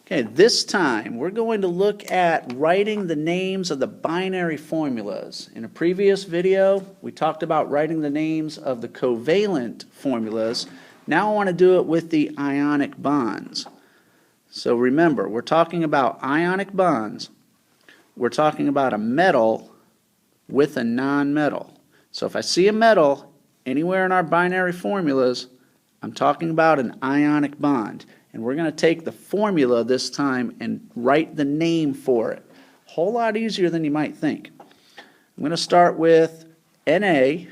Okay, this time we're going to look at writing the names of the binary formulas. In a previous video, we talked about writing the names of the covalent formulas. Now I want to do it with the ionic bonds. So remember, we're talking about ionic bonds. We're talking about a metal with a non-metal. So if I see a metal anywhere in our binary formulas, I'm talking about an ionic bond. And we're going to take the formula this time and write the name for it. A whole lot easier than you might think. I'm going to start with Na,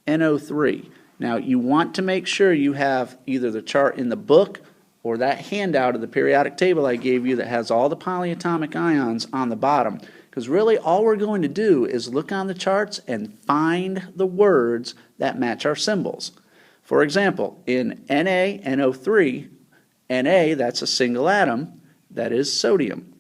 NO3. Now you want to make sure you have either the chart in the book or that handout of the periodic table I gave you that has all the polyatomic ions on the bottom. Because really all we're going to do is look on the charts and find the words that match our symbols. For example, in NaNO3, Na, that's a single atom, that is sodium.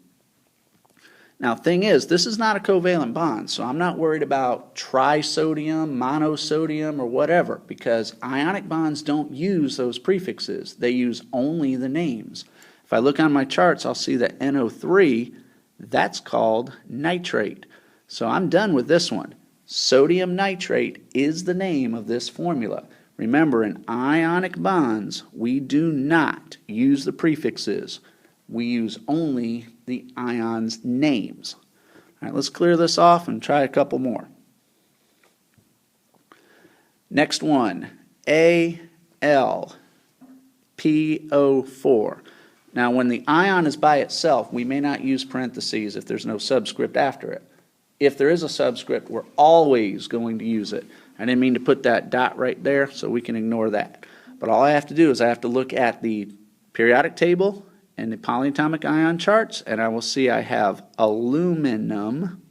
Now, thing is, this is not a covalent bond, so I'm not worried about trisodium, monosodium, or whatever, because ionic bonds don't use those prefixes. They use only the names. If I look on my charts, I'll see that NO3, that's called nitrate. So I'm done with this one. Sodium nitrate is the name of this formula. Remember, in ionic bonds, we do not use the prefixes. We use only the ions' names. All right, let's clear this off and try a couple more. Next one, AlPO4. Now, when the ion is by itself, we may not use parentheses if there's no subscript after it. If there is a subscript, we're always going to use it. I didn't mean to put that dot right there, so we can ignore that. But all I have to do is I have to look at the periodic table and the polyatomic ion charts, and I will see I have aluminum.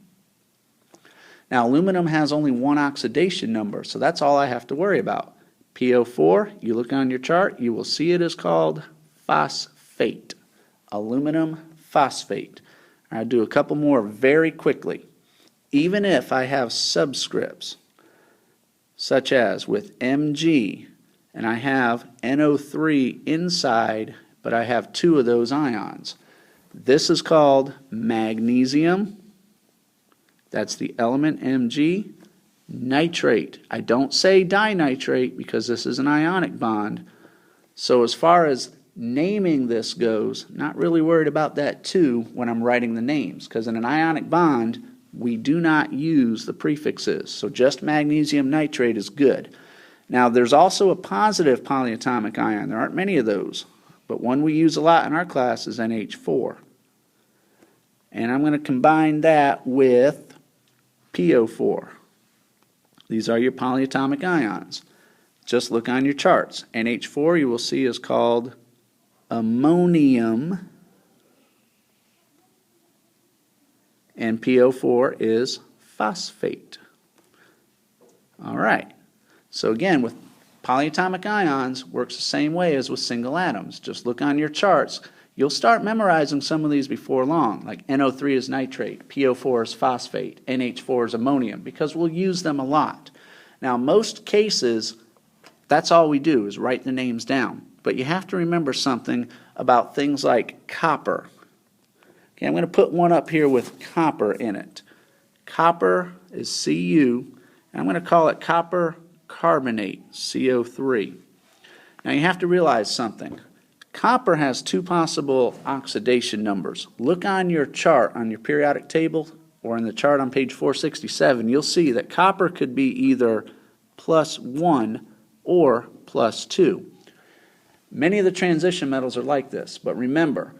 Now, aluminum has only one oxidation number, so that's all I have to worry about. PO4, you look on your chart, you will see it is called phosphate. Aluminum phosphate. I'll do a couple more very quickly. Even if I have subscripts, such as with Mg, and I have NO3 inside, but I have two of those ions. This is called magnesium. That's the element Mg. Nitrate. I don't say dinitrate because this is an ionic bond. So as far as naming this goes, not really worried about that too when I'm writing the names, because in an ionic bond, we do not use the prefixes, so just magnesium nitrate is good. Now, there's also a positive polyatomic ion. There aren't many of those, but one we use a lot in our class is NH4. And I'm going to combine that with PO4. These are your polyatomic ions. Just look on your charts. NH4 you will see is called ammonium, and PO4 is phosphate. All right. So again, with polyatomic ions, works the same way as with single atoms. Just look on your charts. You'll start memorizing some of these before long, like NO3 is nitrate, PO4 is phosphate, NH4 is ammonium, because we'll use them a lot. Now, most cases, that's all we do is write the names down. But you have to remember something about things like copper. Okay, I'm going to put one up here with copper in it. Copper is Cu, and I'm going to call it copper carbonate, CO3. Now you have to realize something. Copper has two possible oxidation numbers. Look on your chart, on your periodic table, or in the chart on page 467, you'll see that copper could be either +1 or +2. Many of the transition metals are like this, but remember,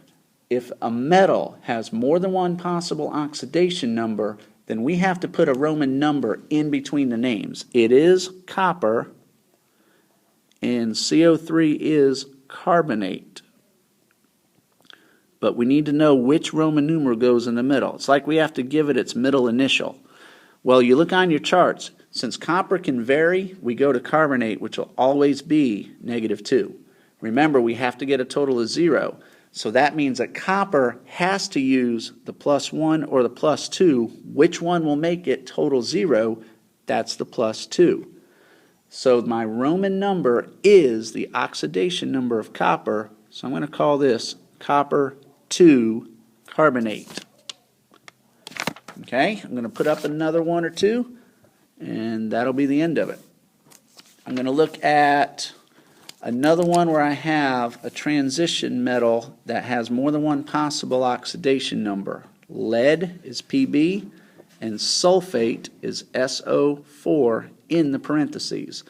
if a metal has more than one possible oxidation number, then we have to put a Roman number in between the names. It is copper, and CO3 is carbonate. But we need to know which Roman numeral goes in the middle. It's like we have to give it its middle initial. Well, you look on your charts. Since copper can vary, we go to carbonate, which will always be -2. Remember, we have to get a total of 0. So that means that copper has to use the +1 or the +2. Which one will make it total 0? That's the +2. So my Roman number is the oxidation number of copper. So I'm going to call this copper 2 carbonate. Okay, I'm going to put up another one or two, and that'll be the end of it. I'm going to look at another one where I have a transition metal that has more than one possible oxidation number. Lead is Pb, and sulfate is SO4 in the parentheses.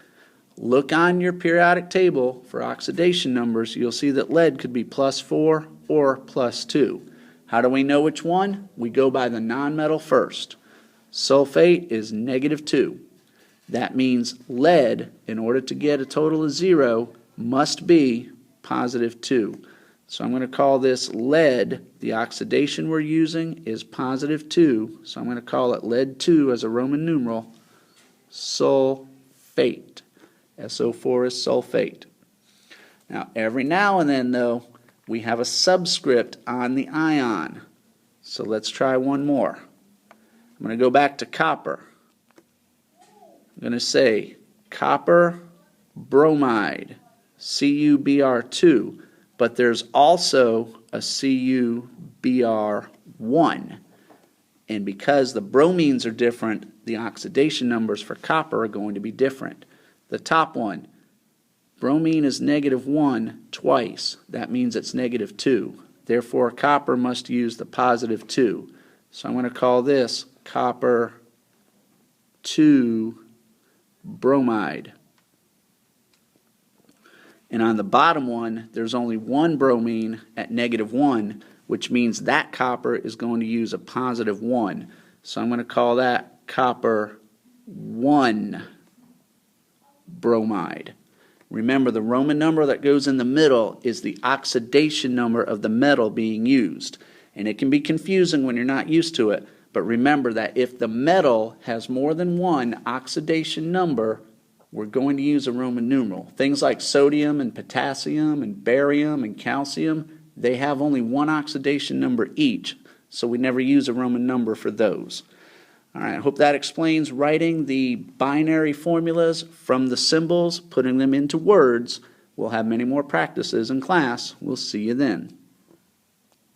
Look on your periodic table for oxidation numbers. You'll see that lead could be +4 or +2. How do we know which one? We go by the nonmetal first. Sulfate is -2. That means lead, in order to get a total of 0, must be +2. So I'm going to call this lead. The oxidation we're using is +2, so I'm going to call it lead 2 as a Roman numeral, sulfate. SO4 is sulfate. Now, every now and then, though, we have a subscript on the ion. So let's try one more. I'm going to go back to copper. I'm going to say copper bromide, CuBr2, but there's also a CuBr1. And because the bromines are different, the oxidation numbers for copper are going to be different. The top one, bromine is -1 twice. That means it's -2. Therefore, copper must use the +2. So I'm going to call this copper 2 bromide. And on the bottom one, there's only one bromine at -1, which means that copper is going to use a +1. So I'm going to call that copper 1 bromide. Remember, the Roman number that goes in the middle is the oxidation number of the metal being used. And it can be confusing when you're not used to it, but remember that if the metal has more than one oxidation number, we're going to use a Roman numeral. Things like sodium and potassium and barium and calcium, they have only one oxidation number each, so we never use a Roman number for those. All right, I hope that explains writing the binary formulas from the symbols, putting them into words. We'll have many more practices in class. We'll see you then.